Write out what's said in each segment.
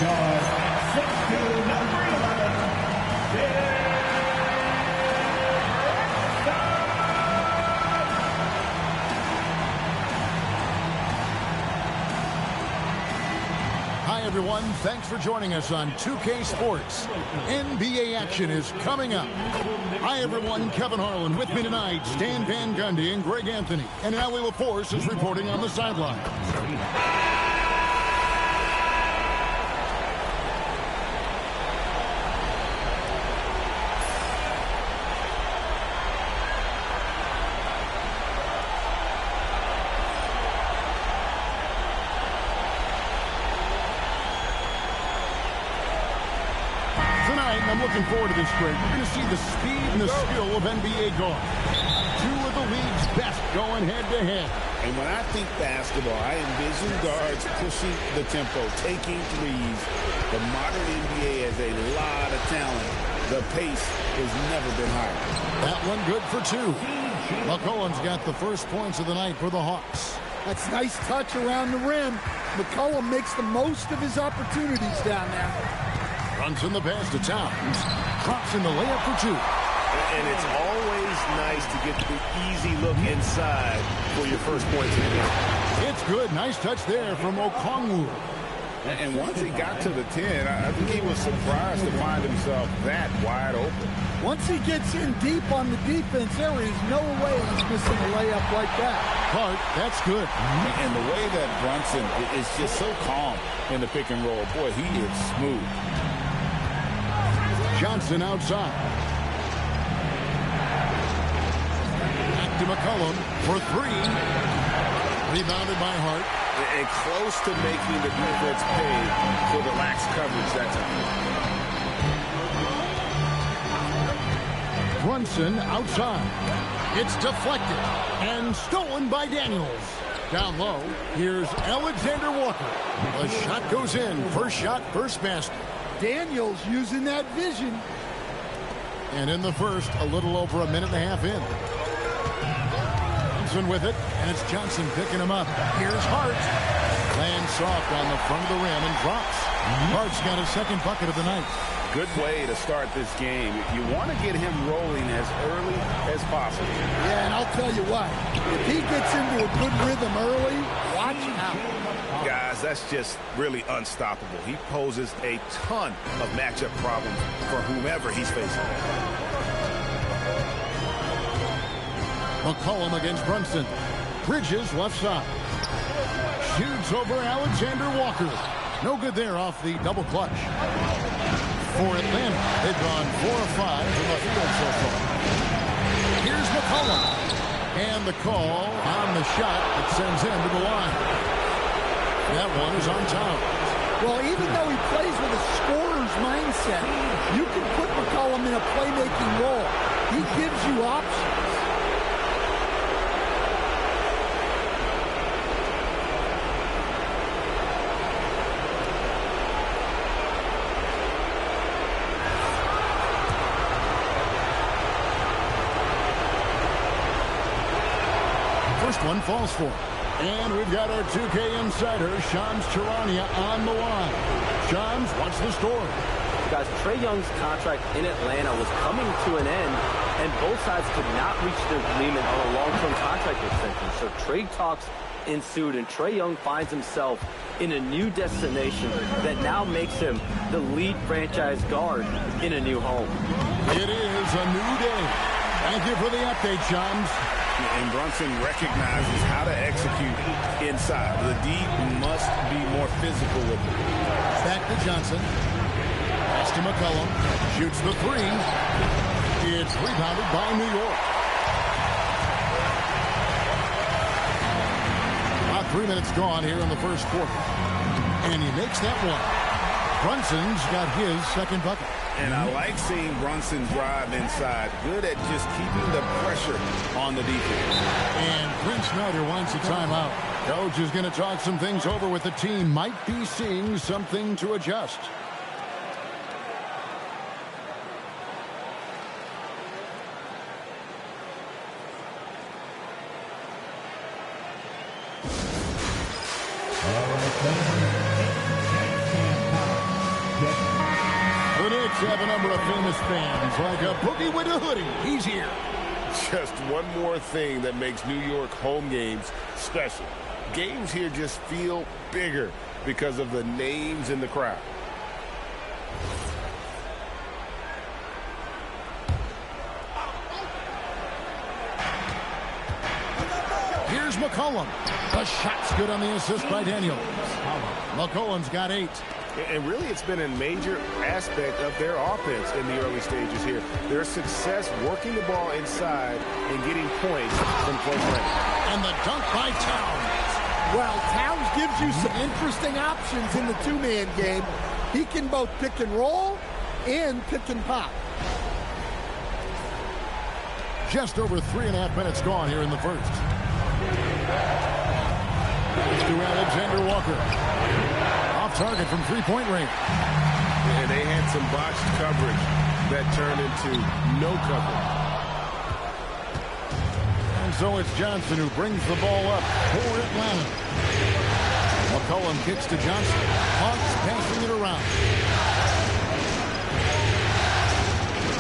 guard, 6'2", number 11, Hi, everyone. Thanks for joining us on 2K Sports. NBA action is coming up. Hi, everyone. Kevin Harlan with me tonight. Stan Van Gundy and Greg Anthony. And Allie LaForce is reporting on the sideline. I'm looking forward to this, Greg. We're going to see the speed and the skill of NBA guards. Two of the league's best going head-to-head. And when I think basketball, I envision guards pushing the tempo, taking threes. The modern NBA has a lot of talent. The pace has never been higher. That one good for two. McCollum's got the first points of the night for the Hawks. That's nice touch around the rim. McCollum makes the most of his opportunities down there. Runs in the pass to Towns. Drops in the layup for two. And it's always nice to get the easy look inside for your first points of the game. It's good. Nice touch there from Okongwu. And once he got to the 10, I think he was surprised to find himself that wide open. Once he gets in deep on the defense, there is no way he's missing a layup like that. Clark, that's good. And the way that Brunson is just so calm in the pick and roll, boy, he is smooth. Johnson outside. Back to McCollum for three. Rebounded by Hart. And close to making the defense pay for the lax coverage that time. Brunson outside. It's deflected and stolen by Daniels. Down low, here's Alexander Walker. The shot goes in. First shot, first basket. Daniels using that vision. And in the first, a little over a minute and a half in. Johnson with it, and it's Johnson picking him up. Here's Hart. Lands soft on the front of the rim and drops. Hart's got his second bucket of the night. Good way to start this game. You want to get him rolling as early as possible. Yeah, and I'll tell you what, if he gets into a good rhythm early, watch out. Guys, that's just really unstoppable. He poses a ton of matchup problems for whomever he's facing. McCollum against Brunson. Bridges left side. Shoots over Alexander Walker. No good there off the double clutch. For Atlanta, they've gone 4 of 5 from the field so far. Here's McCollum. And the call on the shot that sends him to the line. That one is on Towns. Well, even though he plays with a scorer's mindset, you can put McCollum in a playmaking role. He gives you options. First one falls for him. And we've got our 2K insider, Shams Charania, on the line. Shams, what's the story? Guys, Trae Young's contract in Atlanta was coming to an end, and both sides could not reach their agreement on a long-term contract extension. So trade talks ensued, and Trae Young finds himself in a new destination that now makes him the lead franchise guard in a new home. It is a new day. Thank you for the update, Shams. And Brunson recognizes how to execute inside. The D must be more physical with it. Back to Johnson. Pass to McCollum. Shoots the three. It's rebounded by New York. About 3 minutes gone here in the first quarter. And he makes that one. Brunson's got his second bucket. And I like seeing Brunson drive inside. Good at just keeping the pressure on the defense. And Quinn Snyder wants a timeout. Coach is going to talk some things over with the team. Might be seeing something to adjust. Knicks have a number of famous fans, like a boogie with a hoodie. He's here. Just one more thing that makes New York home games special. Games here just feel bigger because of the names in the crowd. Here's McCollum. The shot's good on the assist by Daniels. McCollum's got 8. And really, it's been a major aspect of their offense in the early stages here. Their success working the ball inside and getting points from close range. And the dunk by Towns. Well, Towns gives you some interesting options in the two-man game. He can both pick and roll and pick and pop. Just over 3.5 minutes gone here in the first. It's to Alexander Walker. Off target from three-point range. And they had some botched coverage that turned into no coverage. And so it's Johnson who brings the ball up for Atlanta. McCollum kicks to Johnson. Hawks passing it around.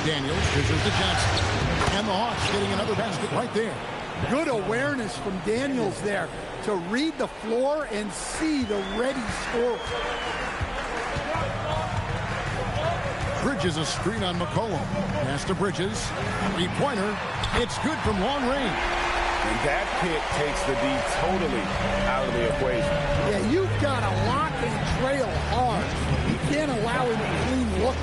Daniels pitches to Johnson. And the Hawks getting another basket right there. Good awareness from Daniels there to read the floor and see the ready scorer. Bridges a screen on McCollum. Pass to Bridges. Three-pointer. It's good from long range. And that pick takes the D totally out of the equation. Yeah, you've got to lock and trail hard. You can't allow him to clean look.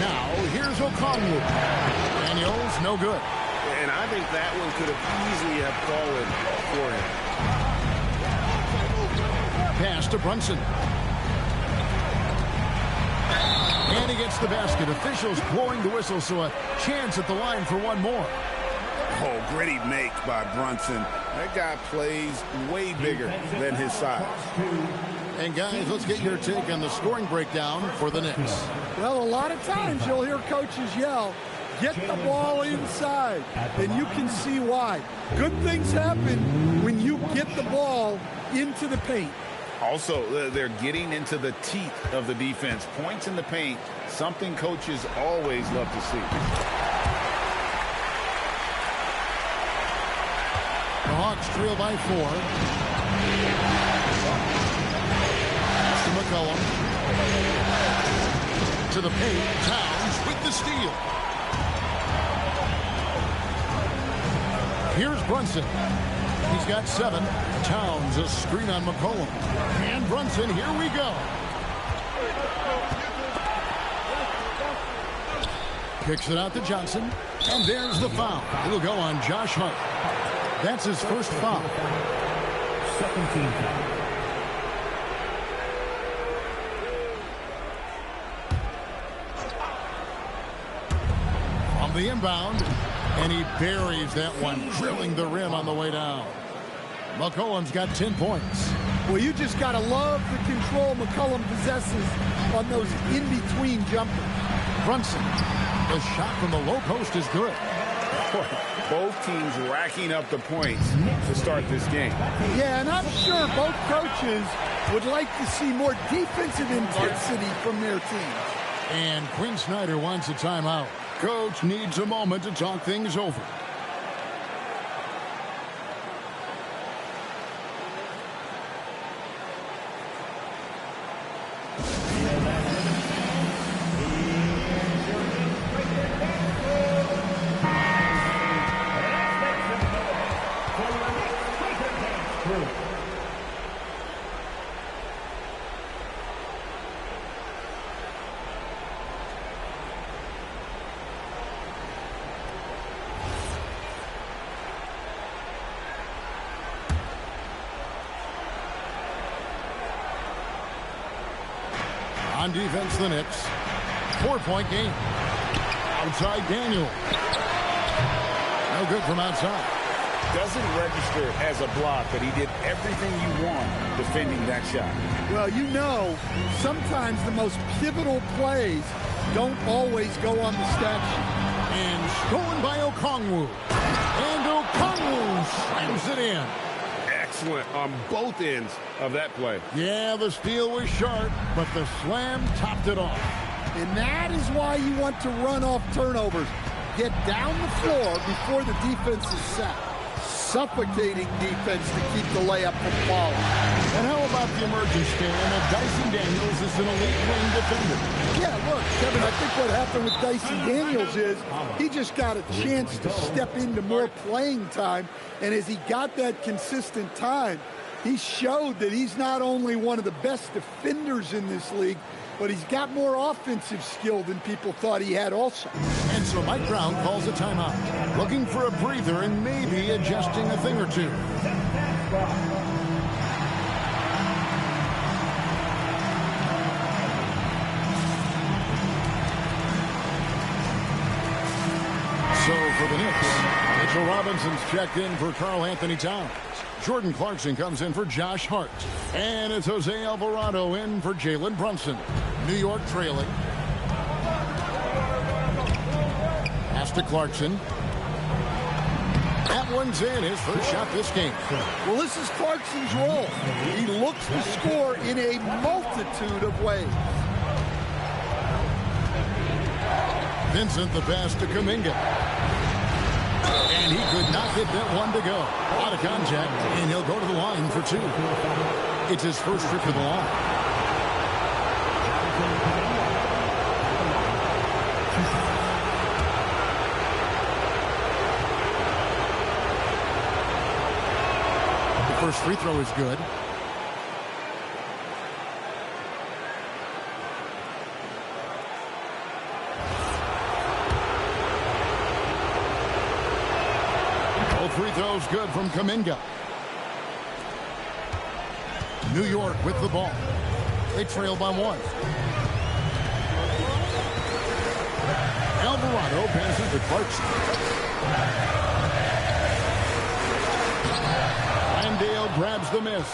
Now, here's Okongwu. Daniels, no good. And I think that one could have easily have fallen for him. Pass to Brunson. And he gets the basket. Officials blowing the whistle, so a chance at the line for one more. Oh, gritty make by Brunson. That guy plays way bigger than his size. And guys, let's get your take on the scoring breakdown for the Knicks. Well, a lot of times you'll hear coaches yell, get the ball inside, and you can see why. Good things happen when you get the ball into the paint. Also, they're getting into the teeth of the defense. Points in the paint, something coaches always love to see. The Hawks trail by 4. Pass to McCollum. To the paint. Towns with the steal. Here's Brunson. He's got 7. Towns a screen on McCollum. And Brunson, here we go. Kicks it out to Johnson. And there's the foul. It'll go on Josh Hart. That's his first foul. Second team foul. On the inbound. And he buries that one, drilling the rim on the way down. McCollum's got 10 points. Well, you just got to love the control McCollum possesses on those in-between jumpers. Brunson. The shot from the low post is good. Both teams racking up the points to start this game. Yeah, and I'm sure both coaches would like to see more defensive intensity from their teams. And Quinn Snyder wants a timeout. Coach needs a moment to talk things over. On defense, the Knicks. 4-point game. Outside Daniel. No good from outside. Doesn't register as a block, but he did everything you want defending that shot. Well, you know, sometimes the most pivotal plays don't always go on the stat sheet. And stolen by Okongwu. And Okongwu slams it in. Excellent on both ends of that play. Yeah, the steal was sharp, but the slam topped it off. And that is why you want to run off turnovers. Get down the floor before the defense is set. Suffocating defense to keep the layup from falling. And how about the emergence, Stan, of Dyson Daniels as an elite wing defender? Yeah, look, Kevin, I think what happened with Dyson Daniels is he just got a chance to step into more playing time. And as he got that consistent time, he showed that he's not only one of the best defenders in this league, but he's got more offensive skill than people thought he had also. And so Mike Brown calls a timeout, looking for a breather and maybe adjusting a thing or two. So for the Knicks, Mitchell Robinson's checked in for Karl Anthony Towns. Jordan Clarkson comes in for Josh Hart. And it's Jose Alvarado in for Jalen Brunson. New York trailing. Pass to Clarkson. That one's in, his first shot this game. Well, this is Clarkson's role. He looks to score in a multitude of ways. Vincent the pass to Kuminga. And he could not get that one to go. Out of contact, and he'll go to the line for two. It's his first trip to the line. The first free throw is good. Free throws good from Kuminga. New York with the ball. They trail by one. Alvarado passes to Clarkson. Landale grabs the miss.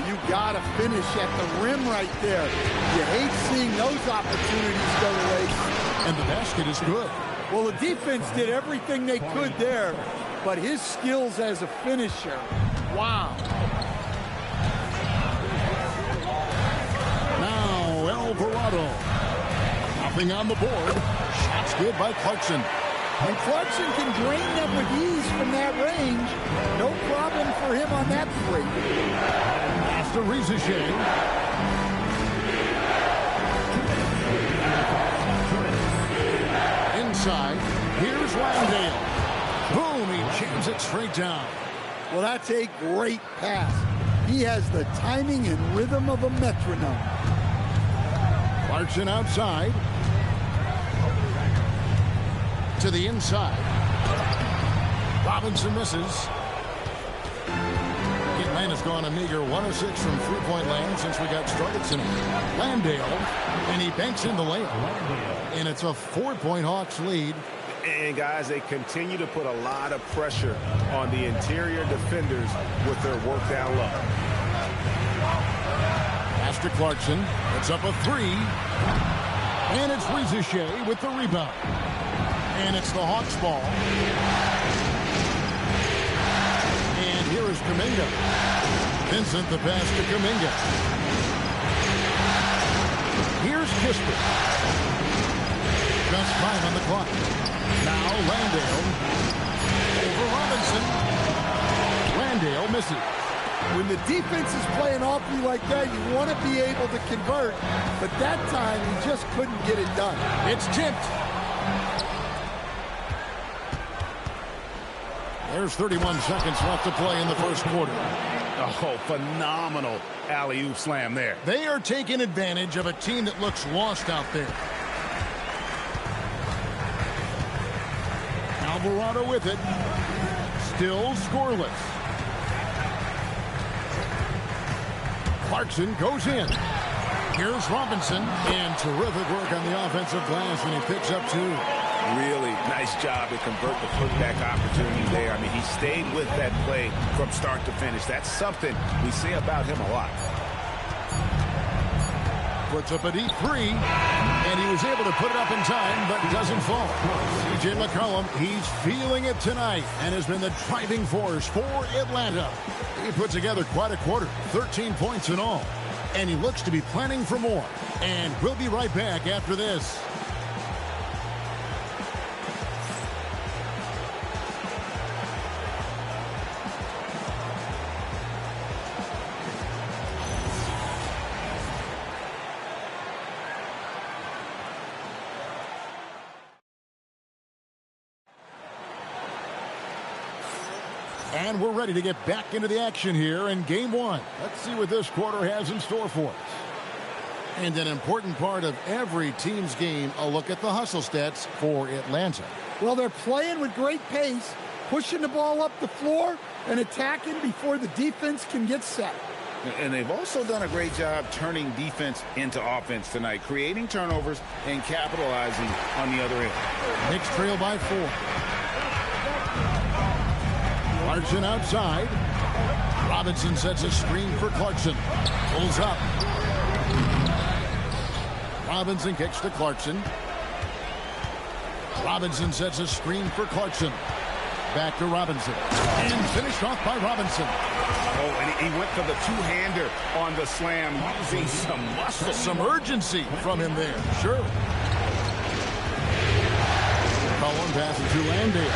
You got to finish at the rim right there. You hate seeing those opportunities go to waste. And the basket is good. Well, the defense did everything they could there. But his skills as a finisher, wow. Now Alvarado. Hopping on the board. Shots good by Clarkson. And Clarkson can drain them with ease from that range. No problem for him on that three. Pass to Rizichet. Inside. Here's Landale. Boom, he jams it straight down. Well, that's a great pass. He has the timing and rhythm of a metronome. Clarkson outside. To the inside. Robinson misses. Atlanta's gone a meager 1 of 6 from three-point land since we got started tonight. Landale, and he banks in the layup. And it's a 4-point Hawks lead. And, guys, they continue to put a lot of pressure on the interior defenders with their work down low. Pass to Clarkson. It's up a three. And it's Rizichet with the rebound. And it's the Hawks ball. And here is Kuminga. Vincent the pass to Kuminga. Here's Kispert. Just 5 on the clock. Now Landale over Robinson. Landale misses. When the defense is playing off you like that, you want to be able to convert. But that time, he just couldn't get it done. It's tipped. There's 31 seconds left to play in the first quarter. Oh, phenomenal alley-oop slam there. They are taking advantage of a team that looks lost out there. Alvarado with it. Still scoreless. Clarkson goes in. Here's Robinson. And terrific work on the offensive glass, and he picks up 2. Really nice job to convert the putback opportunity there. I mean, he stayed with that play from start to finish. That's something we say about him a lot. Puts up a deep 3, and he was able to put it up in time, but doesn't fall. C.J. McCollum, he's feeling it tonight and has been the driving force for Atlanta. He put together quite a quarter, 13 points in all. And he looks to be planning for more. And we'll be right back after this. And we're ready to get back into the action here in game one. Let's see what this quarter has in store for us. And an important part of every team's game, a look at the hustle stats for Atlanta. Well, they're playing with great pace, pushing the ball up the floor and attacking before the defense can get set. And they've also done a great job turning defense into offense tonight, creating turnovers and capitalizing on the other end. Knicks trail by 4. Clarkson outside. Robinson sets a screen for Clarkson. Pulls up. Robinson kicks to Clarkson. Robinson sets a screen for Clarkson. Back to Robinson. And finished off by Robinson. Oh, and he went for the two-hander on the slam, using some muscle. Some urgency from him there. Sure. Cullen passes to Landale.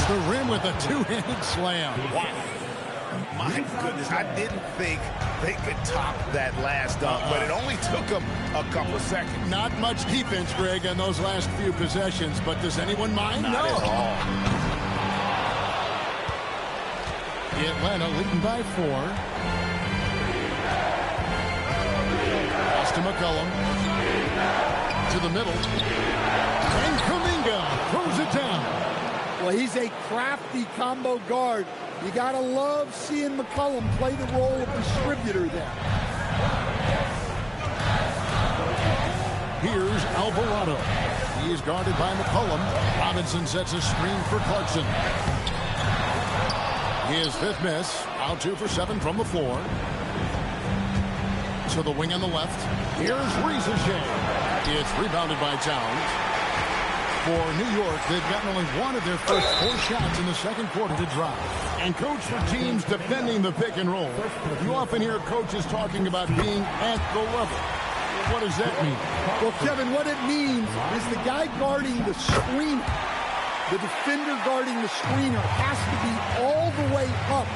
The rim with a two-handed slam. Wow. My goodness, I didn't think they could top that last dunk, but it only took them a couple of seconds. Not much defense, Greg, on those last few possessions, but does anyone mind? Not at all. Atlanta leading by 4. Pass to McCollum. To the middle. And Kuminga throws it down. Well, he's a crafty combo guard. You got to love seeing McCollum play the role of distributor there. Here's Alvarado. He is guarded by McCollum. Robinson sets a screen for Clarkson. His 5th miss. Out 2 for 7 from the floor. To the wing on the left. Here's Riza. It's rebounded by Towns. For New York, they've gotten only one of their first 4 shots in the second quarter to drop. And coach, for teams defending the pick and roll, you often hear coaches talking about being at the level. What does that mean? Well, Kevin, what it means is the guy guarding the screener, the defender guarding the screener, has to be all the way up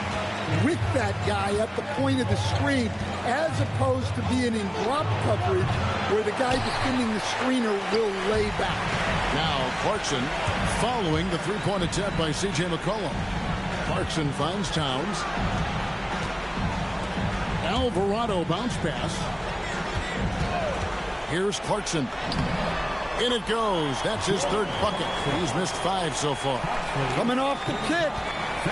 with that guy at the point of the screen, as opposed to being in drop coverage where the guy defending the screener will lay back. Now Clarkson following the three-point attempt by C.J. McCollum. Clarkson finds Towns. Alvarado bounce pass. Here's Clarkson. In it goes. That's his 3rd bucket. He's missed 5 so far. Coming off the kick,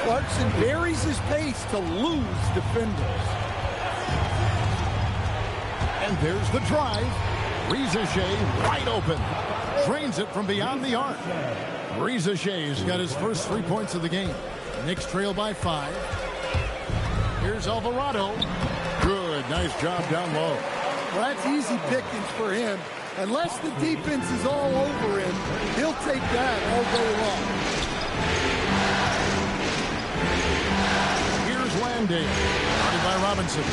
Clarkson varies his pace to lose defenders. And there's the drive. Riza wide open. Drains it from beyond the arc. Riza Shea's got his first 3 points of the game. Knicks trail by 5. Here's Alvarado. Good. Nice job down low. Well, that's easy pickings for him. Unless the defense is all over him, he'll take that all day long. Here's Landale. Guarded by Robinson.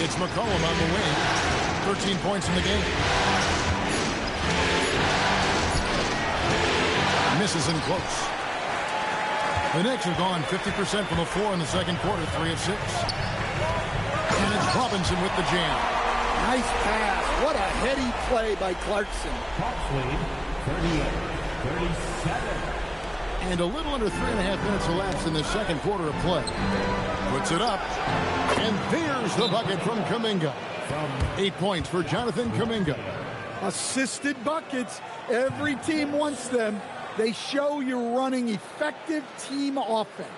It's McCollum on the wing. 13 points in the game. Misses in close. The Knicks have gone 50% from the floor in the second quarter, 3 of 6. And it's Robinson with the jam. Nice pass. What a heady play by Clarkson. Hawks lead, 38-37. And a little under 3.5 minutes elapsed in the second quarter of play. Puts it up. And there's the bucket from Kuminga. 8 points for Jonathan Kuminga. Assisted buckets. Every team wants them. They show you're running effective team offense.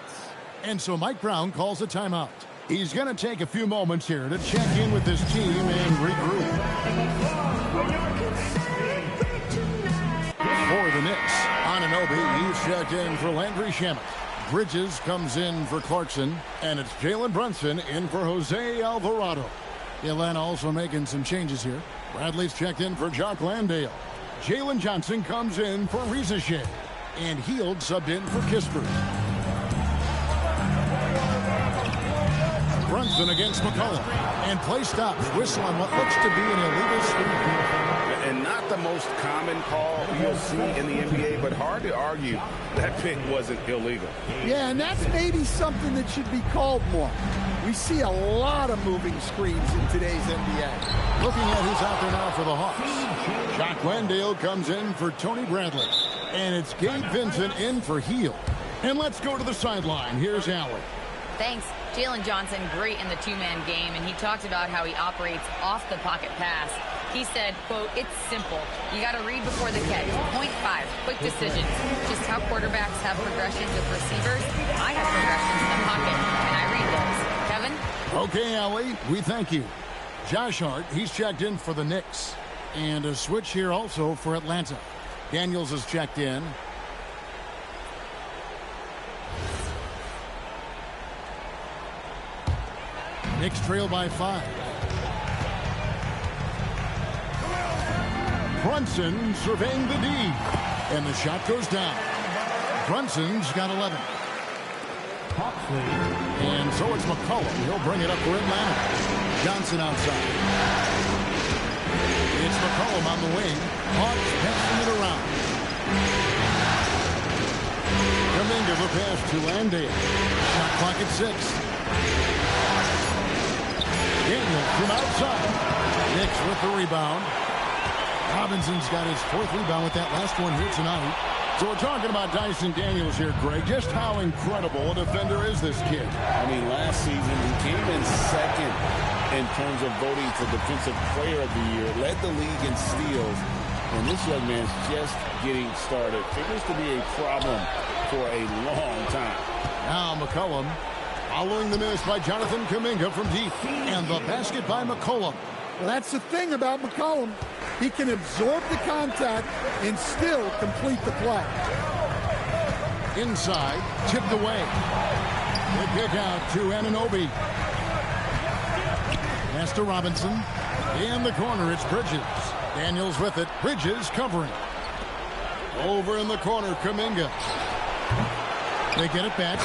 And so Mike Brown calls a timeout. He's going to take a few moments here to check in with his team and regroup. For the Knicks, Anunoby, he's checked in for Landry Shamet. Bridges comes in for Clarkson, and it's Jalen Brunson in for Jose Alvarado. Atlanta also making some changes here. Bradley's checked in for Jock Landale. Jalen Johnson comes in for Riza. And Heald subbed in for Kispert. Brunson against McCollum. And play stops. Whistle on what looks to be an illegal screen. And not the most common call you'll see in the NBA, but hard to argue that pick wasn't illegal. Yeah, and that's maybe something that should be called more. We see a lot of moving screens in today's NBA. Looking at who's out there now for the Hawks. Jock Landale comes in for Tony Bradley. And it's Gabe Vincent in for Heald. And let's go to the sideline. Here's Allie. Thanks. Jalen Johnson, great in the two-man game, and he talked about how he operates off the pocket pass. He said, quote, "It's simple. You got to read before the catch. Point 5, quick decisions. Just how quarterbacks have progressions with receivers. I have progressions in the pocket, and I read those." Kevin? Okay, Allie, we thank you. Josh Hart, he's checked in for the Knicks. And a switch here also for Atlanta. Daniels is checked in. Knicks trail by 5. Brunson surveying the D. And the shot goes down. Brunson's got 11. And so it's McCollum. He'll bring it up for Atlanta. Johnson outside. It's McCollum on the wing. Hawks passing it around. Kuminga the pass to Landale. Shot clock at 6. Daniels from outside. Knicks with the rebound. Robinson's got his 4th rebound with that last one here tonight. So we're talking about Dyson Daniels here, Greg. Just how incredible a defender is this kid? I mean, last season he came in second in terms of voting for Defensive Player of the Year. Led the league in steals. And this young man's just getting started. Figures to be a problem for a long time. Now McCollum following the miss by Jonathan Kuminga from deep. And the basket by McCollum. Well, that's the thing about McCollum. He can absorb the contact and still complete the play. Inside, tipped away. The kick out to Anunoby. Pass to Robinson. In the corner, it's Bridges. Daniels with it. Bridges covering. Over in the corner, Kuminga. They get it back.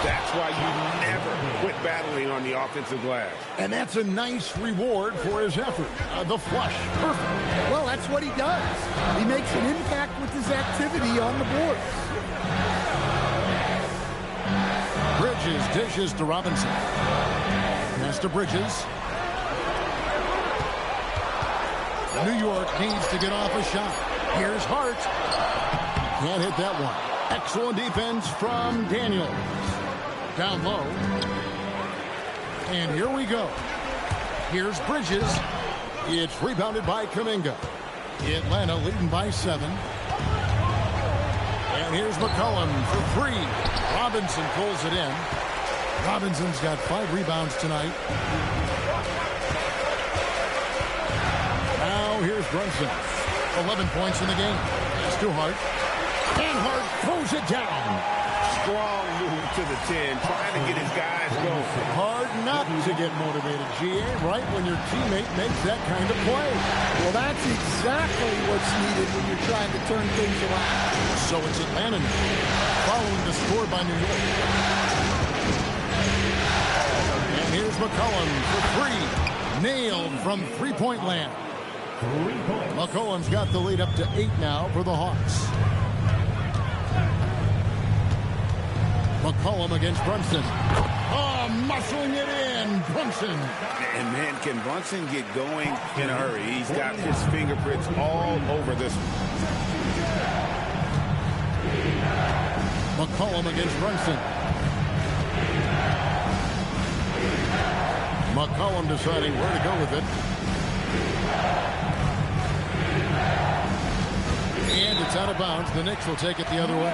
That's why you never quit battling on the offensive glass. And that's a nice reward for his effort. The flush. Perfect. Well, that's what he does. He makes an impact with his activity on the board. Bridges dishes to Robinson. Pass to Bridges. New York needs to get off a shot. Here's Hart. Can't hit that one. Excellent defense from Daniels. Down low. And here we go. Here's Bridges. It's rebounded by Kuminga. Atlanta leading by 7. And here's McCollum for 3. Robinson pulls it in. Robinson's got 5 rebounds tonight. Now here's Brunson. 11 points in the game. It's to Hart. And Hart throws it down. Strong move to the 10, trying to get his guys going. Hard not to get motivated, GA, right when your teammate makes that kind of play. Well, that's exactly what's needed when you're trying to turn things around. So it's Atlanta following the score by New York. And here's McCollum for 3. Nailed from three-point land. McCollum's got the lead up to 8 now for the Hawks. McCollum against Brunson. Oh, muscling it in. Brunson. And man, can Brunson get going in a hurry? He's got his fingerprints all over this one. McCollum against Brunson. McCollum deciding where to go with it. And it's out of bounds. The Knicks will take it the other way.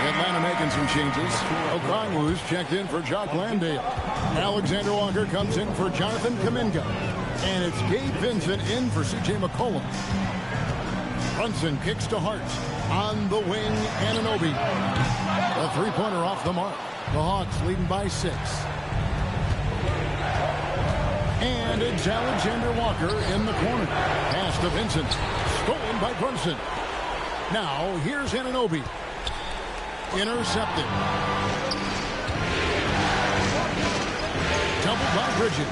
Atlanta making some changes. Okongwu's checked in for Jock Landale. Alexander Walker comes in for Jonathan Kuminga. And it's Gabe Vincent in for C.J. McCollum. Brunson kicks to Hart. On the wing, Anunoby. A three-pointer off the mark. The Hawks leading by 6. And it's Alexander Walker in the corner. Pass to Vincent. Stolen by Brunson. Now, here's Anunoby. Intercepted. Doubled by Bridges.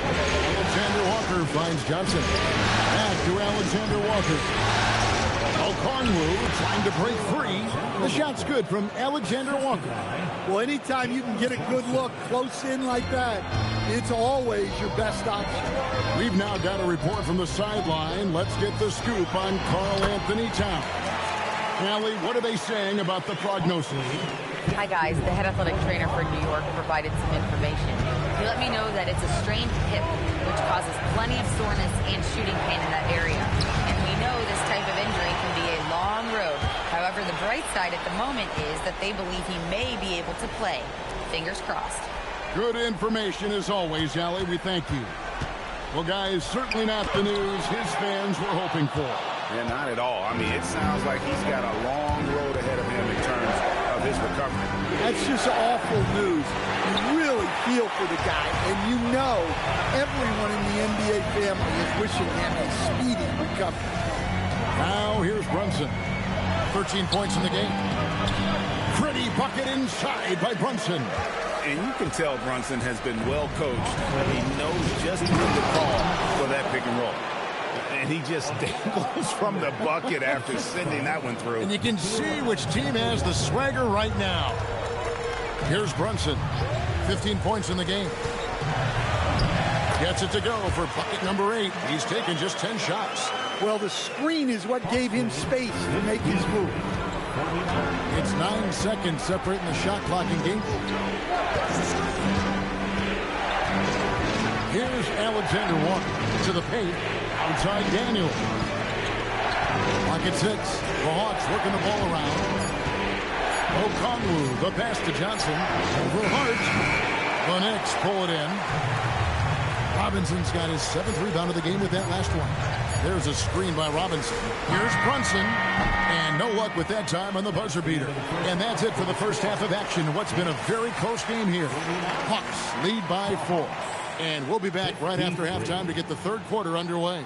Alexander Walker finds Johnson. Back to Alexander Walker. Okongwu trying to break free. The shot's good from Alexander Walker. Well, anytime you can get a good look close in like that, it's always your best option. We've now got a report from the sideline. Let's get the scoop on Karl Anthony Towns. Allie, what are they saying about the prognosis? Hi, guys. The head athletic trainer for New York provided some information. He let me know that it's a strained hip, which causes plenty of soreness and shooting pain in that area. And we know this type of injury can be a long road. However, the bright side at the moment is that they believe he may be able to play. Fingers crossed. Good information as always, Allie. We thank you. Well, guys, certainly not the news his fans were hoping for. Yeah, not at all. I mean, it sounds like he's got a long road ahead of him in terms of his recovery. That's just awful news. You really feel for the guy, and you know everyone in the NBA family is wishing him a speedy recovery. Now here's Brunson. 13 points in the game. Pretty bucket inside by Brunson. And you can tell Brunson has been well coached. He knows just when to call for that pick and roll. And he just dangles from the bucket after sending that one through. And you can see which team has the swagger right now. Here's Brunson. 15 points in the game. Gets it to go for bucket number 8. He's taken just 10 shots. Well, the screen is what gave him space to make his move. It's 9 seconds separating the shot clock and game. Here's Alexander Walker to the paint. Outside Daniel. Clock at 6. The Hawks working the ball around. Okongwu, the pass to Johnson. Over Hart. The Knicks pull it in. Robinson's got his 7th rebound of the game with that last one. There's a screen by Robinson. Here's Brunson. And no luck with that time on the buzzer beater. And that's it for the first half of action. What's been a very close game here. Hawks lead by 4. And we'll be back right after halftime to get the third quarter underway.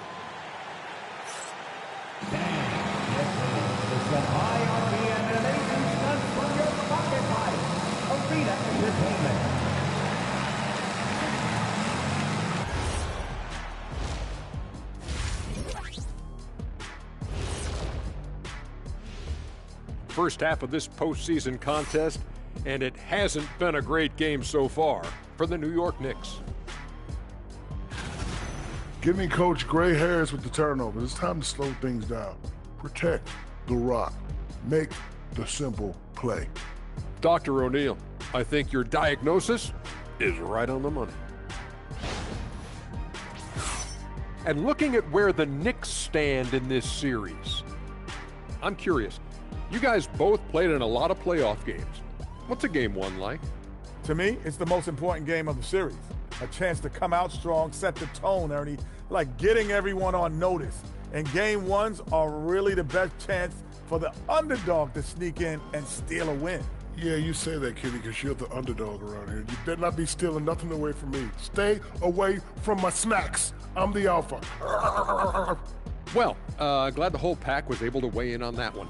First half of this postseason contest, and it hasn't been a great game so far for the New York Knicks. Give me Coach gray hairs with the turnover. It's time to slow things down. Protect the rock. Make the simple play. Dr. O'Neal, I think your diagnosis is right on the money. And looking at where the Knicks stand in this series, I'm curious. You guys both played in a lot of playoff games. What's a game 1 like? To me, it's the most important game of the series. A chance to come out strong, set the tone, Ernie, like getting everyone on notice. And game 1s are really the best chance for the underdog to sneak in and steal a win. Yeah, you say that, Kitty, because you're the underdog around here. You better not be stealing nothing away from me. Stay away from my snacks. I'm the alpha. Well, glad the whole pack was able to weigh in on that one.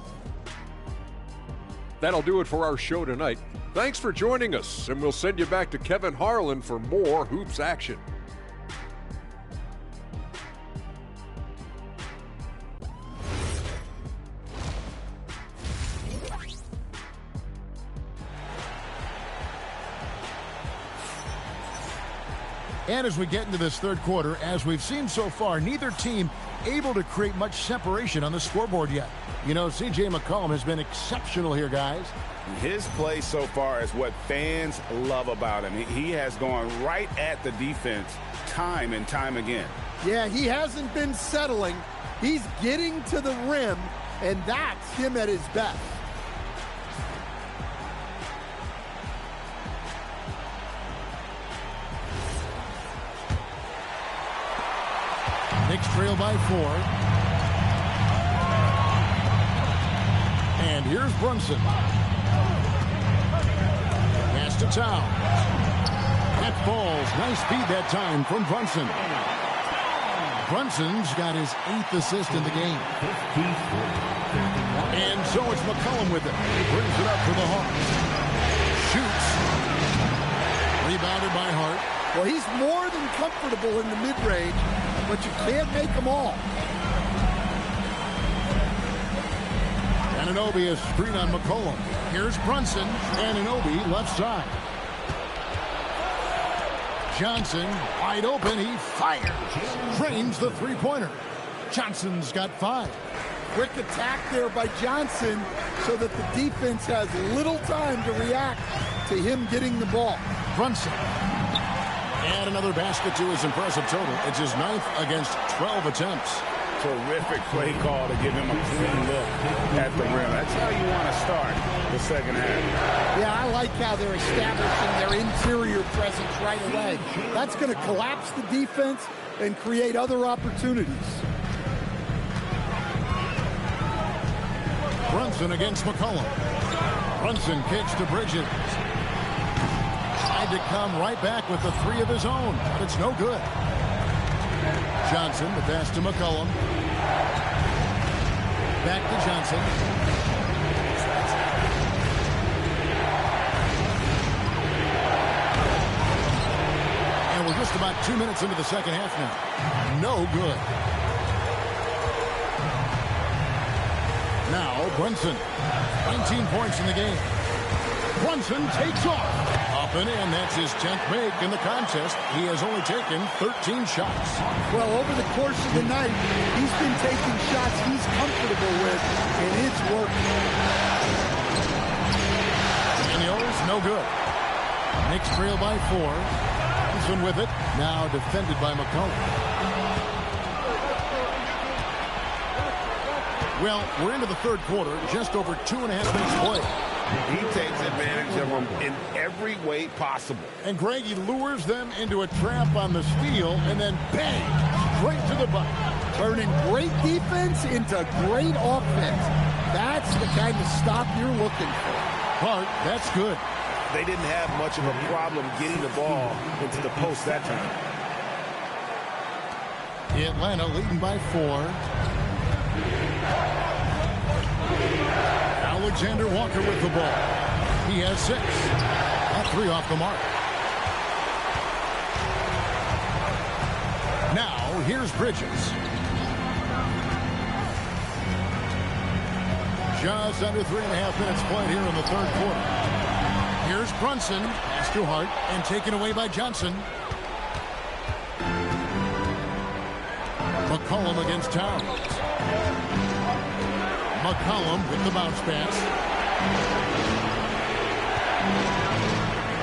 That'll do it for our show tonight. Thanks for joining us, and we'll send you back to Kevin Harlan for more hoops action. And as we get into this third quarter, as we've seen so far, neither team able to create much separation on the scoreboard yet. You know, C.J. McCollum has been exceptional here, guys. His play so far is what fans love about him. He has gone right at the defense time and time again. Yeah, he hasn't been settling. He's getting to the rim, and that's him at his best. Knicks trail by 4. And here's Brunson. Pass to Towns. That falls. Nice speed that time from Brunson. Brunson's got his 8th assist in the game. And so it's McCollum with it. He brings it up for the Hawks. Shoots. Rebounded by Hart. Well, he's more than comfortable in the mid-range, but you can't make them all. Anunoby is screen on McCollum. Here's Brunson. Anunoby left side. Johnson wide open. He fires. Drains the three-pointer. Johnson's got 5. Quick attack there by Johnson so that the defense has little time to react to him getting the ball. Brunson. And another basket to his impressive total. It's his 9th against 12 attempts. Terrific play call to give him a clean look at the rim. That's how you want to start the second half. Yeah, I like how they're establishing their interior presence right away. That's going to collapse the defense and create other opportunities. Brunson against McCollum. Brunson kicks to Bridges. Tried to come right back with the 3 of his own, but it's no good. Johnson, the pass to McCollum. Back to Johnson. And we're just about 2 minutes into the second half now. No good. Now Brunson, 19 points in the game. Brunson takes off. Up and in, that's his 10th make in the contest. He has only taken 13 shots. Well, over the course of the night, he's been taking shots he's comfortable with, and it's working. Daniels, no good. Knicks trail by 4. Brunson with it, now defended by McCollum. Well, we're into the third quarter, just over 2.5 minutes played. He takes advantage of them in every way possible. And Greg, he lures them into a trap on the steal, and then bang, straight to the bucket. Turning great defense into great offense. That's the kind of stop you're looking for. Hart, that's good. They didn't have much of a problem getting the ball into the post that time. Atlanta leading by 4. Alexander Walker with the ball. He has 6. That 3 off the mark. Now, here's Bridges. Just under 3.5 minutes played here in the third quarter. Here's Brunson. Pass to Hart and taken away by Johnson. McCollum against Towns. McCollum with the bounce pass.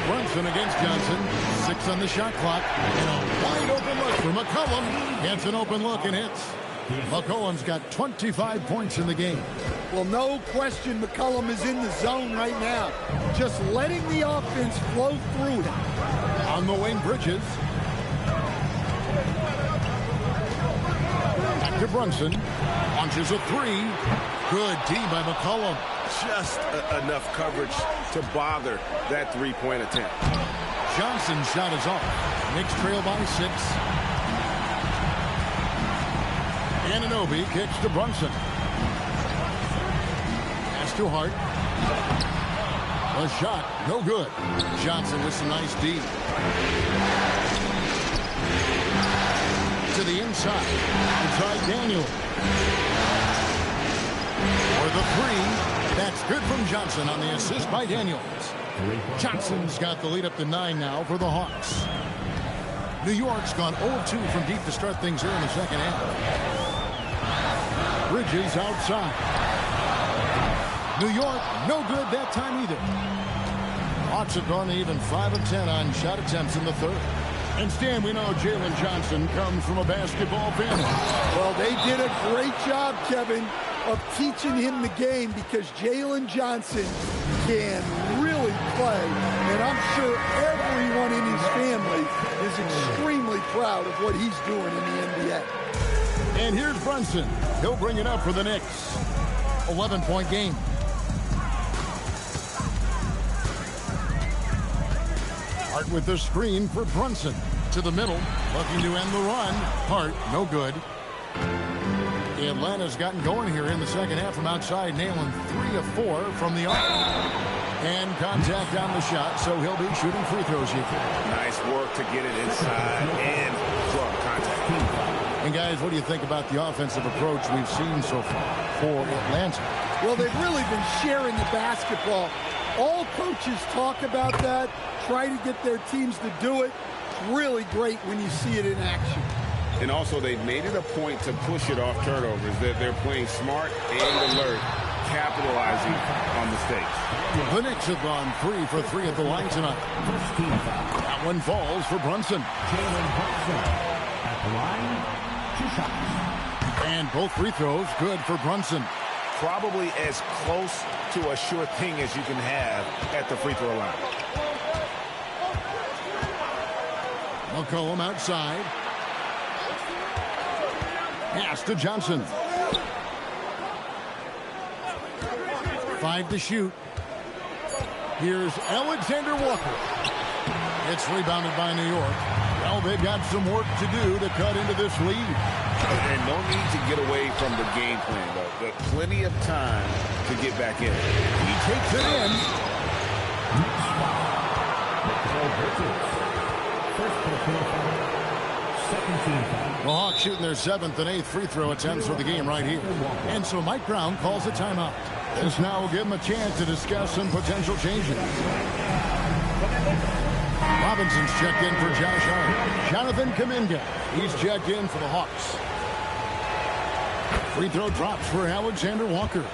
Brunson against Johnson. 6 on the shot clock. And a wide open look for McCollum. Gets an open look and hits. McCollum's got 25 points in the game. Well, no question McCollum is in the zone right now. Just letting the offense flow through him. On the wing, Bridges. Back to Brunson. Launches a 3. Good D by McCollum. Just enough coverage to bother that three-point attempt. Johnson's shot is off. Knicks trail by 6. Anunoby kicks to Brunson. Pass to Hart. A shot, no good. Johnson with some nice D. To the inside. Inside Daniel. For the 3. That's good from Johnson on the assist by Daniels. Johnson's got the lead up to 9 now for the Hawks. New York's gone 0-2 from deep to start things here in the second half. Bridges outside. New York, no good that time either. Hawks have gone even 5 of 10 on shot attempts in the third. And Stan, we know Jalen Johnson comes from a basketball family. Well, they did a great job, Kevin, of teaching him the game because Jalen Johnson can really play. And I'm sure everyone in his family is extremely proud of what he's doing in the NBA. And here's Brunson. He'll bring it up for the Knicks. 11-point game. Hart with the screen for Brunson. To the middle. Looking to end the run. Hart, no good. Atlanta's gotten going here in the second half from outside, nailing 3 of 4 from the arc. And contact on the shot, so he'll be shooting free throws here. Nice work to get it inside and draw contact. And guys, what do you think about the offensive approach we've seen so far for Atlanta? Well, they've really been sharing the basketball. All coaches talk about that, try to get their teams to do it. Really great when you see it in action. And also, they've made it a point to push it off turnovers. They're playing smart and alert, capitalizing on mistakes. The Knicks have gone 3 for 3 at the line tonight. That one falls for Brunson. At the line, 2 shots. And both free throws good for Brunson. Probably as close to a sure thing as you can have at the free throw line. McCollum outside. Pass to Johnson. 5 to shoot. Here's Alexander Walker. It's rebounded by New York. Well, they've got some work to do to cut into this lead. And no need to get away from the game plan, though. But plenty of time to get back in. He takes it in. The Hawks shooting their 7th and 8th free throw attempts for the game right here. And so Mike Brown calls a timeout. This now will give him a chance to discuss some potential changes. Robinson's checked in for Josh Hart. Jonathan Kuminga, he's checked in for the Hawks. Free throw drops for Alexander Walker.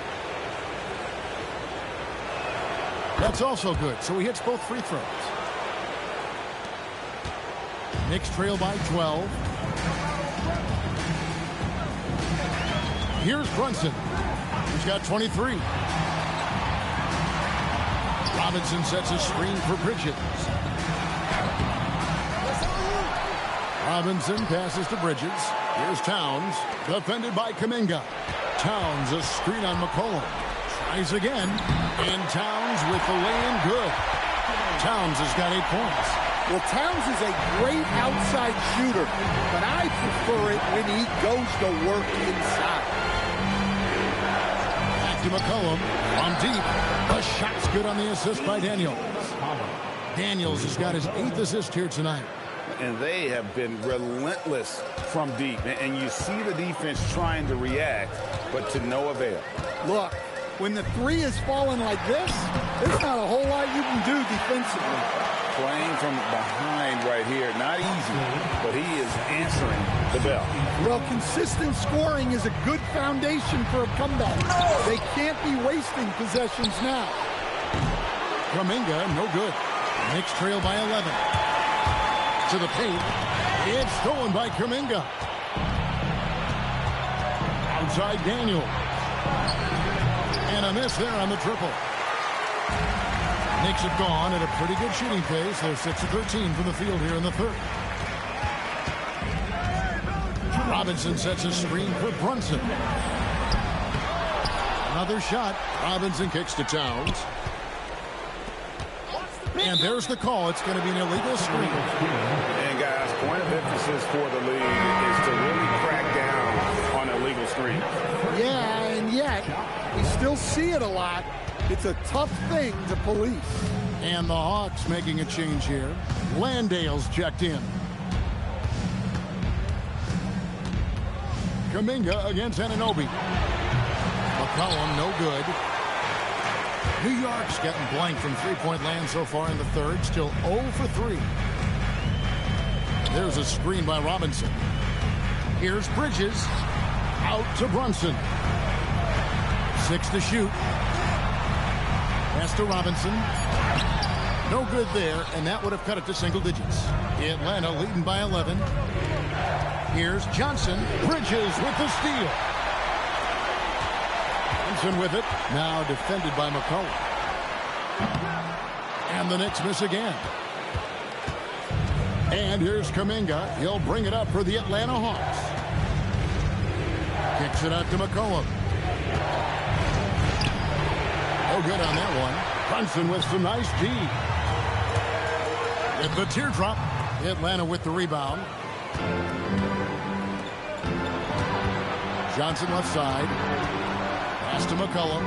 That's also good, so he hits both free throws. Knicks trail by 12. Here's Brunson. He's got 23. Robinson sets a screen for Bridges. Robinson passes to Bridges. Here's Towns, defended by Kuminga. Towns, a screen on McCollum. Tries again, and Towns with the lay-in good. Towns has got 8 points. Well, Towns is a great outside shooter, but I prefer it when he goes to work inside. Back to McCollum from deep. The shot's good on the assist by Daniels. Daniels has got his 8th assist here tonight. And they have been relentless from deep. And you see the defense trying to react, but to no avail. Look, when the 3 is falling like this, there's not a whole lot you can do defensively. Playing from behind right here, not easy, but he is answering the bell. Well, consistent scoring is a good foundation for a comeback. They can't be wasting possessions now. Kuminga, no good. Knicks trail by 11. To the paint. It's stolen by Kuminga. Outside Daniel. And a miss there on the triple. Knicks have gone at a pretty good shooting pace. They're 6 of 13 from the field here in the third. Robinson sets a screen for Brunson. Another shot. Robinson kicks to Towns. And there's the call. It's going to be an illegal screen. And guys, point of emphasis for the league is to really crack down on illegal screens. Yeah, and yet you still see it a lot. It's a tough thing to police. And the Hawks making a change here. Landale's checked in. Kuminga against Anunoby. McCollum, no good. New York's getting blank from three-point land so far in the third. Still 0 for 3. There's a screen by Robinson. Here's Bridges. Out to Brunson. 6 to shoot. Pass to Robinson. No good there, and that would have cut it to single digits. Atlanta leading by 11. Here's Johnson. Bridges with the steal. Johnson with it. Now defended by McCollum. And the Knicks miss again. And here's Kuminga. He'll bring it up for the Atlanta Hawks. Kicks it out to McCollum. Oh, good on that one. Brunson with some nice D. With the teardrop. Atlanta with the rebound. Johnson left side. Pass to McCollum.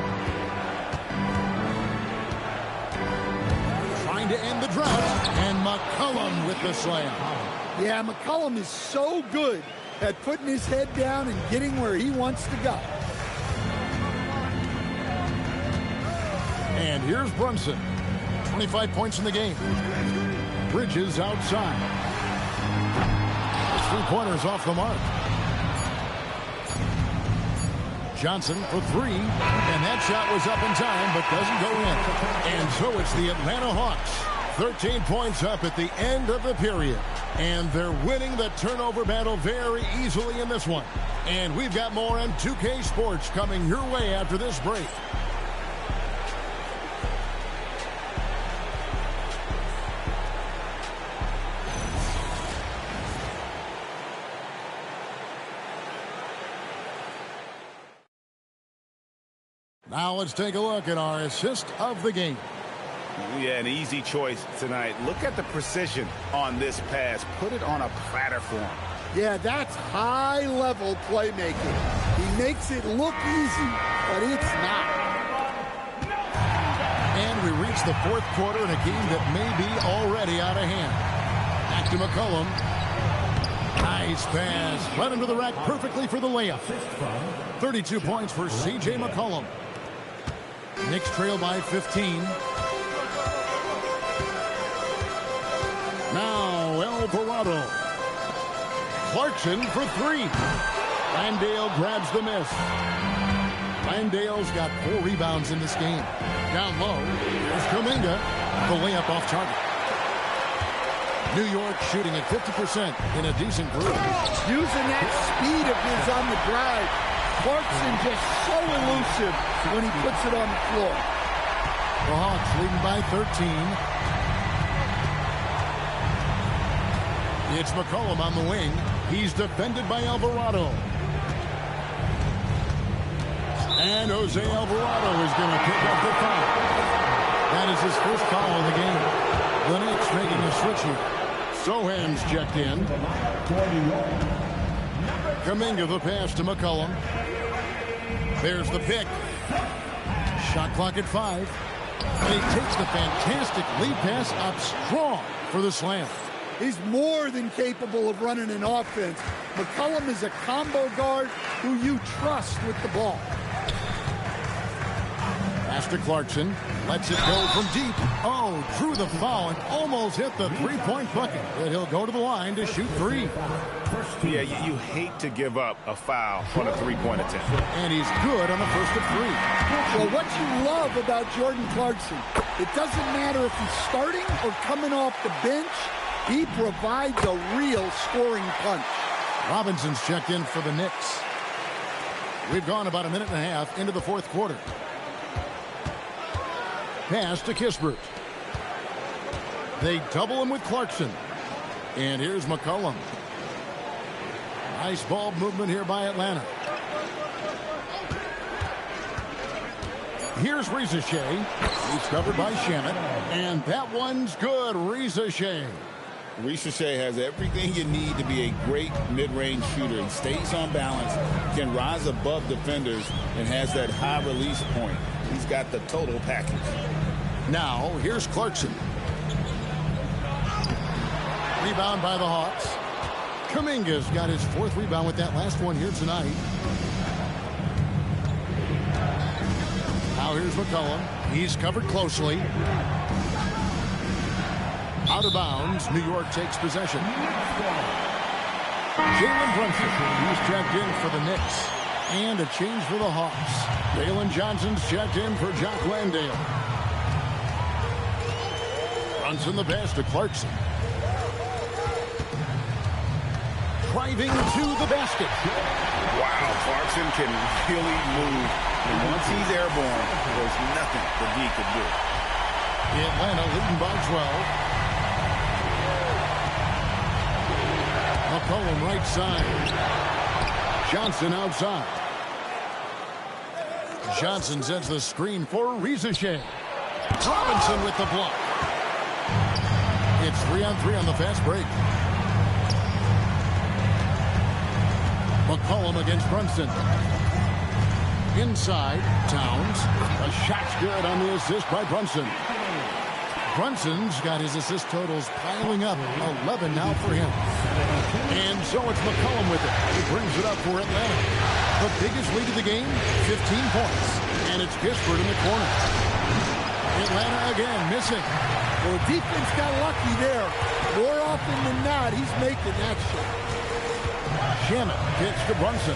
Trying to end the drought. And McCollum with the slam. Yeah, McCollum is so good at putting his head down and getting where he wants to go. And here's Brunson. 25 points in the game. Bridges outside. Three-pointers off the mark. Johnson for three. And that shot was up in time, but doesn't go in. And so it's the Atlanta Hawks. 13 points up at the end of the period. And they're winning the turnover battle very easily in this one. And we've got more on 2K Sports coming your way after this break. Now let's take a look at our assist of the game. Yeah, an easy choice tonight. Look at the precision on this pass. Put it on a platter for him. Yeah, that's high-level playmaking. He makes it look easy, but it's not. And we reach the fourth quarter in a game that may be already out of hand. Back to McCollum. Nice pass. Right into the rack perfectly for the layup. 32 points for C.J. McCollum. Knicks trail by 15. Now Alvarado. Clarkson for three. Landale grabs the miss. Landale's got 4 rebounds in this game. Down low, here's Kuminga. The layup off target. New York shooting at 50% in a decent group. Using that speed of his on the drive. Clarkson just so elusive when he puts it on the floor. The Hawks leading by 13. It's McCollum on the wing. He's defended by Alvarado. And Jose Alvarado is going to pick up the foul. That is his first foul of the game. The Knicks making a switch here. Sohan's checked in. Kuminga the pass to McCollum. There's the pick. Shot clock at 5. And he takes the fantastic lead pass up strong for the slam. He's more than capable of running an offense. McCollum is a combo guard who you trust with the ball. Pass to Clarkson. Lets it go from deep. Oh, drew the foul and almost hit the three-point bucket. But he'll go to the line to shoot 3. Yeah, you hate to give up a foul on a three-point attempt. And he's good on the first of 3. Well, what you love about Jordan Clarkson, it doesn't matter if he's starting or coming off the bench, he provides a real scoring punch. Robinson's checked in for the Knicks. We've gone about a minute and a half into the fourth quarter. Pass to Kispert. They double him with Clarkson. And here's McCollum. Nice ball movement here by Atlanta. Here's Reza Shea. He's covered by Shannon. And that one's good. Reza Shea. Reza Shea has everything you need to be a great mid-range shooter. He stays on balance, can rise above defenders, and has that high release point. He's got the total package. Now, here's Clarkson. Rebound by the Hawks. Kuminga's got his 4th rebound with that last one here tonight. Now here's McCollum. He's covered closely. Out of bounds. New York takes possession. Jalen Brunson. He's checked in for the Knicks. And a change for the Hawks. Jalen Johnson's checked in for Jock Landale. Brunson the pass to Clarkson. Driving to the basket. Wow, Clarkson can really move. And once he's airborne, there's nothing the D could do. Atlanta leading by 12. McCollum right side. Johnson outside. Johnson sets the screen for Reza Shea. Robinson with the block. It's 3-on-3 on the fast break. McCollum against Brunson. Inside, Towns. A shot's good on the assist by Brunson. Brunson's got his assist totals piling up. 11 now for him. And so it's McCollum with it. He brings it up for Atlanta. The biggest lead of the game, 15 points. And it's Pittsburgh in the corner. Atlanta again missing. Well, the defense got lucky there. More often than not, he's making that shot. Shannon gets to Brunson.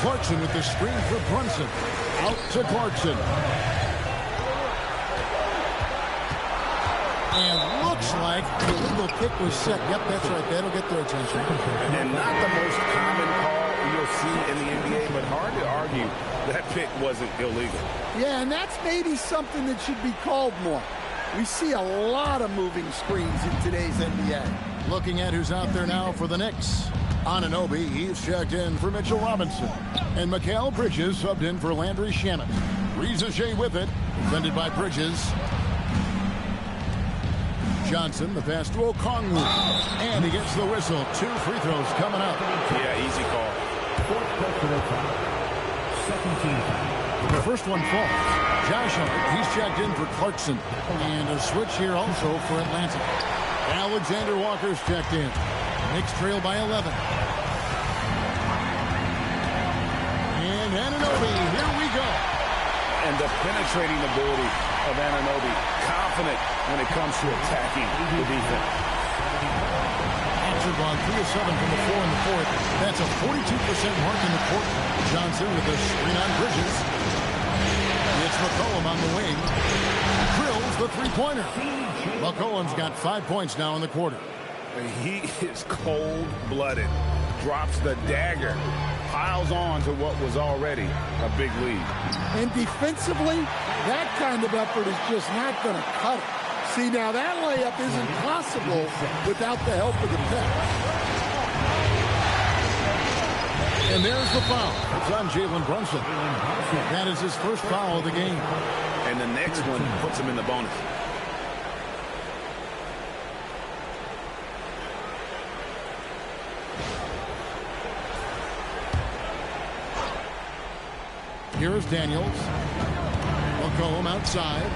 Clarkson with the screen for Brunson. Out to Clarkson. And looks like the illegal kick was set. Yep, that's right. That'll get their attention. And not the most common call you'll see in the NBA, but hard to argue that pick wasn't illegal. Yeah, and that's maybe something that should be called more. We see a lot of moving screens in today's NBA. Looking at who's out there now for the Knicks. Anunoby, he's checked in for Mitchell Robinson. And Mikal Bridges subbed in for Landry Shamet. Rizachet with it, defended by Bridges. Johnson, the pass to Okongwu. And he gets the whistle. 2 free throws coming up. Yeah, easy call. Fourth personal foul. Second team foul. The first one falls. Josh Hart, he's checked in for Clarkson. And a switch here also for Atlanta. Alexander Walker's checked in. Knicks trail by 11. And Anunoby, here we go. And the penetrating ability of Anunoby. Confident when it comes to attacking the defense. Knicks are gone 3 of 7 from the floor in the fourth. That's a 42% mark in the court. Johnson with the screen on Bridges. It's McCollum on the wing. Drills the three-pointer. McCollum's got 5 points now in the quarter. He is cold-blooded. Drops the dagger. Piles on to what was already a big lead. And defensively, that kind of effort is just not going to cut it. See, now that layup isn't possible without the help of the pick. And there's the foul. It's on Jalen Brunson. That is his first foul of the game. And the next one puts him in the bonus. Here's Daniels. McCollum outside.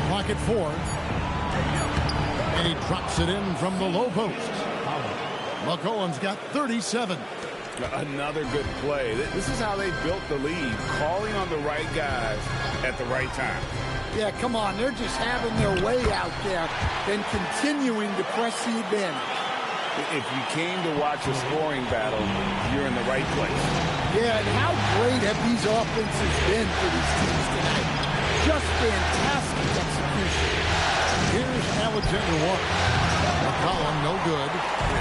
Clock at 4. And he drops it in from the low post. McCollum's got 37. Another good play. This is how they built the lead, calling on the right guys at the right time. Yeah, come on. They're just having their way out there and continuing to press the advantage. If you came to watch a scoring battle, you're in the right place. Yeah, and how great have these offenses been for these teams tonight? Just fantastic execution. Here's Alexander Walker. McCollum, no good.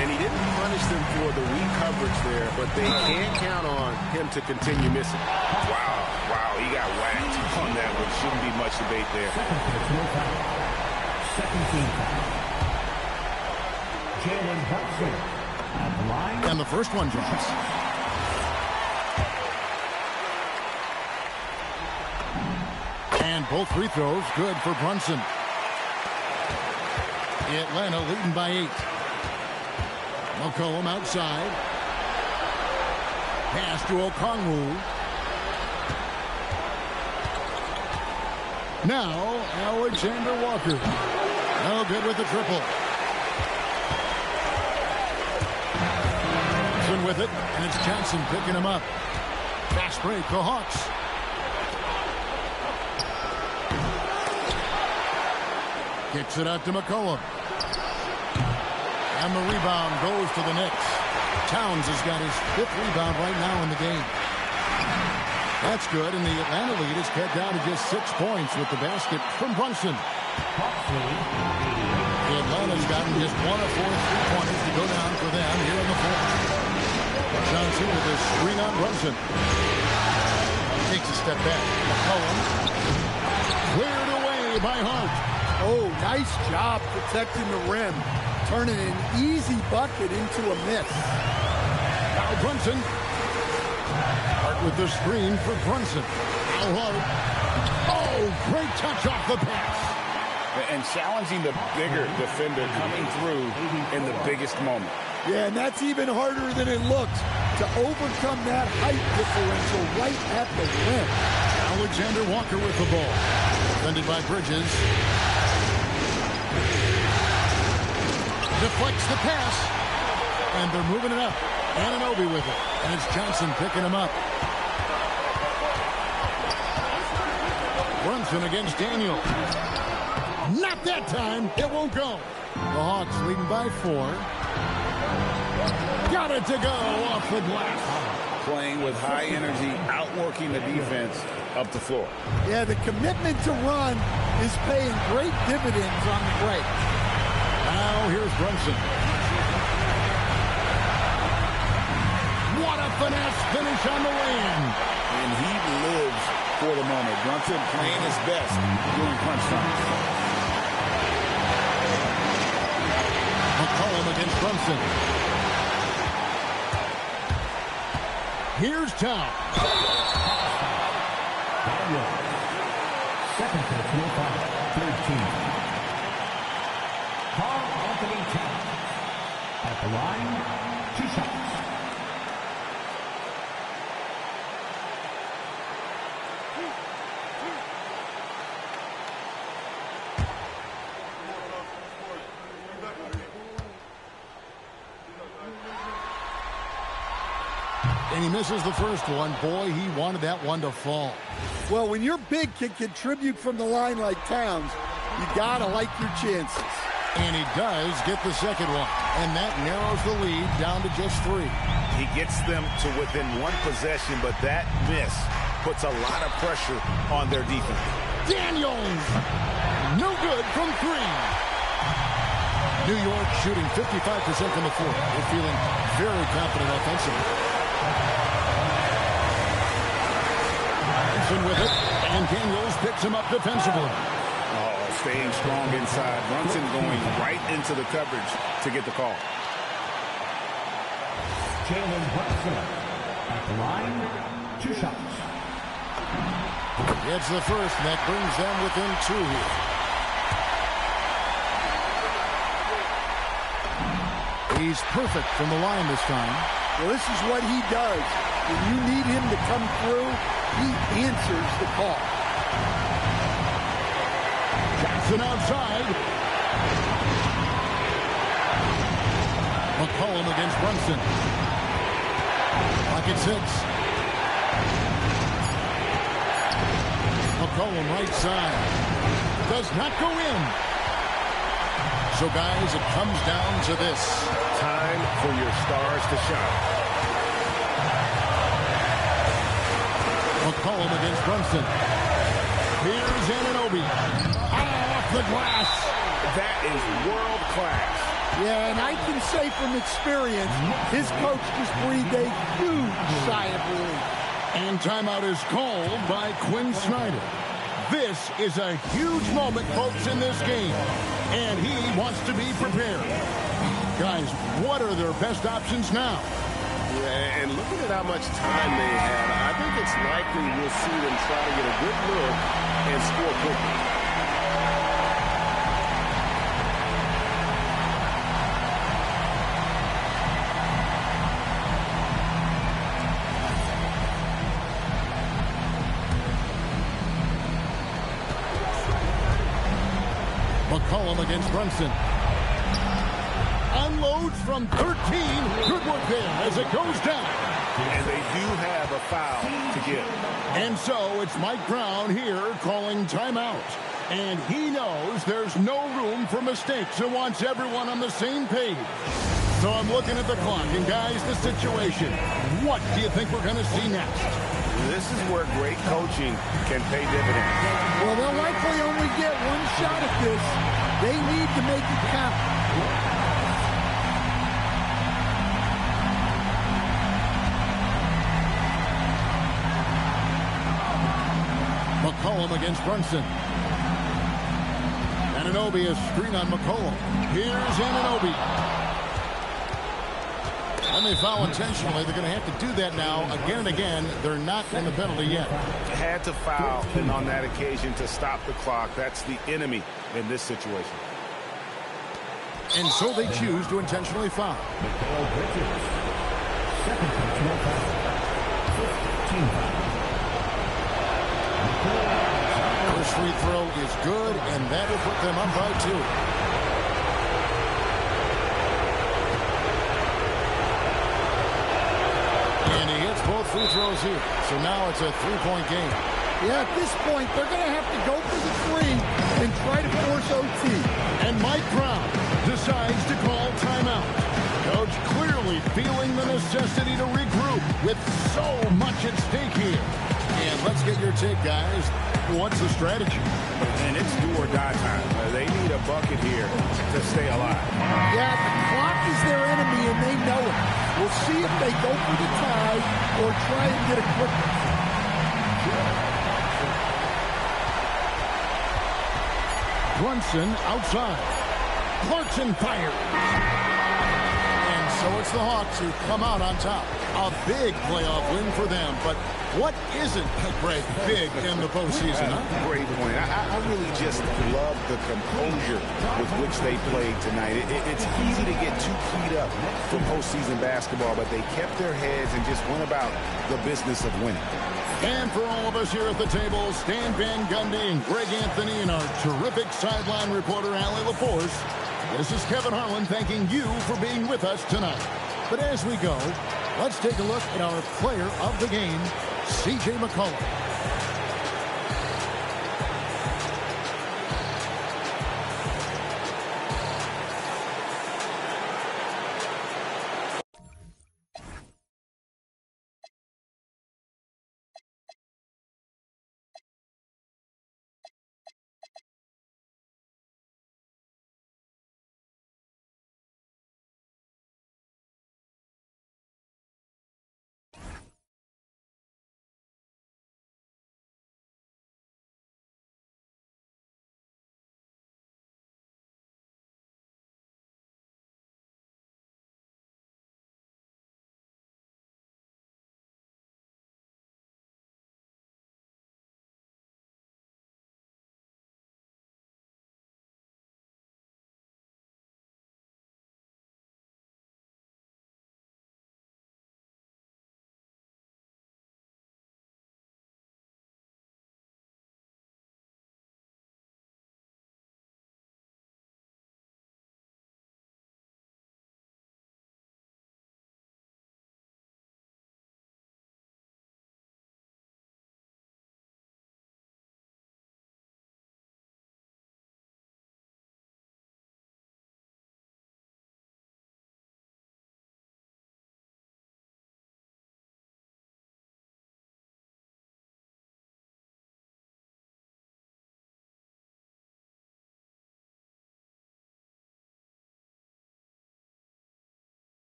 And he didn't punish them for the weak coverage there, but they can't count on him to continue missing. Wow, he got whacked on that one. Shouldn't be much debate there. Second team foul. Jalen Brunson at the line. And the first one drops. And both free throws good for Brunson. Atlanta leading by 8. McCollum outside. Pass to Okongwu. Now, Alexander Walker. No good with the triple. Johnson with it, and it's Johnson picking him up. Fast break, the Hawks. Kicks it out to McCollum. And the rebound goes to the Knicks. Towns has got his 5th rebound right now in the game. That's good, and the Atlanta lead is cut down to just 6 points with the basket from Brunson. Atlanta's gotten just 1 of 4 3-pointers to go down for them here in the fourth. Johnson with his screen on Brunson. Takes a step back. McCollum. Cleared away by Hart. Oh, nice job protecting the rim. Turning an easy bucket into a miss. Now Brunson. Hart with the screen for Brunson. Now Hart. Oh, great touch off the pass. And challenging the bigger defender coming through in the biggest moment. Yeah, and that's even harder than it looks to overcome that height differential right at the rim. Alexander Walker with the ball. Defended by Bridges. Deflects the pass. And they're moving it up. Anunoby with it. And it's Johnson picking him up. Brunson against Daniel. Not that time. It won't go. The Hawks leading by 4. Got it to go off the glass. Playing with high energy, outworking the defense up the floor. Yeah, the commitment to run is paying great dividends on the break. Now here's Brunson. What a finesse finish on the lay-in. And he lives for the moment. Brunson playing his best during crunch time. McCollum against Brunson. Here's Town. Second personal foul, 13. Carl Anthony Towns. At the line, 2 shots. And he misses the first one. Boy, he wanted that one to fall. Well, when your big can contribute from the line like Towns, you gotta like your chances. And he does get the second one. And that narrows the lead down to just 3. He gets them to within 1 possession, but that miss puts a lot of pressure on their defense. Daniels! No good from 3. New York shooting 55% from the floor. They're feeling very confident offensively. With it, and Daniels picks him up defensively. Oh, staying strong inside. Brunson going right into the coverage to get the call. Jalen Brunson at the line, 2 shots. Gets the first, and that brings them within 2 here. He's perfect from the line this time. Well, this is what he does. When you need him to come through, he answers the call. Jackson outside. McCollum against Brunson. Pocket 6. McCollum right side. Does not go in. So, guys, it comes down to this. Time for your stars to shine. McCollum against Brunson. Here's Anunoby. Off the glass. That is world class. Yeah, and I can say from experience, his coach just breathed a huge sigh of relief. And timeout is called by Quinn Snyder. This is a huge moment, folks, in this game. And he wants to be prepared. Guys, what are their best options now? Yeah, and looking at how much time they had, I think it's likely we'll see them try to get a good look and score quickly. McCollum against Brunson. Unloads from 13. Good work there as it goes down. And they do have a foul to give. And so it's Mike Brown here calling timeout. And he knows there's no room for mistakes and wants everyone on the same page. So I'm looking at the clock. And guys, the situation. What do you think we're going to see next? This is where great coaching can pay dividends. Well, they'll likely only get 1 shot at this. They need to make it count. McCollum against Brunson. Anunoby, a screen on McCollum. Here's Anunoby. And they foul intentionally. They're going to have to do that now again and again. They're not in the penalty yet. Had to foul, and on that occasion to stop the clock. That's the enemy in this situation. And so they choose to intentionally foul. Second personal foul. 15 foul. First free throw is good, and that will put them up by 2. And he hits both free throws here. So now it's a three-point game. Yeah, at this point, they're going to have to go for the three and try to force OT. And Mike Brown decides to call timeout. Coach clearly feeling the necessity to regroup with so much at stake here. And let's get your take, guys. What's the strategy? And it's do or die time. They need a bucket here to stay alive. Yeah, the clock is their enemy, and they know it. We'll see if they go for the tie or try and get a quick one. Brunson outside. Clarkson fires. And so it's the Hawks who come out on top. A big playoff win for them. But what isn't, Greg, big in the postseason, huh? Great point. I really just love the composure with which they played tonight. It's easy to get too keyed up for postseason basketball, but they kept their heads and just went about the business of winning. And for all of us here at the table, Stan Van Gundy and Greg Anthony and our terrific sideline reporter, Allie LaForce, this is Kevin Harlan thanking you for being with us tonight. But as we go, let's take a look at our player of the game, C.J. McCollum.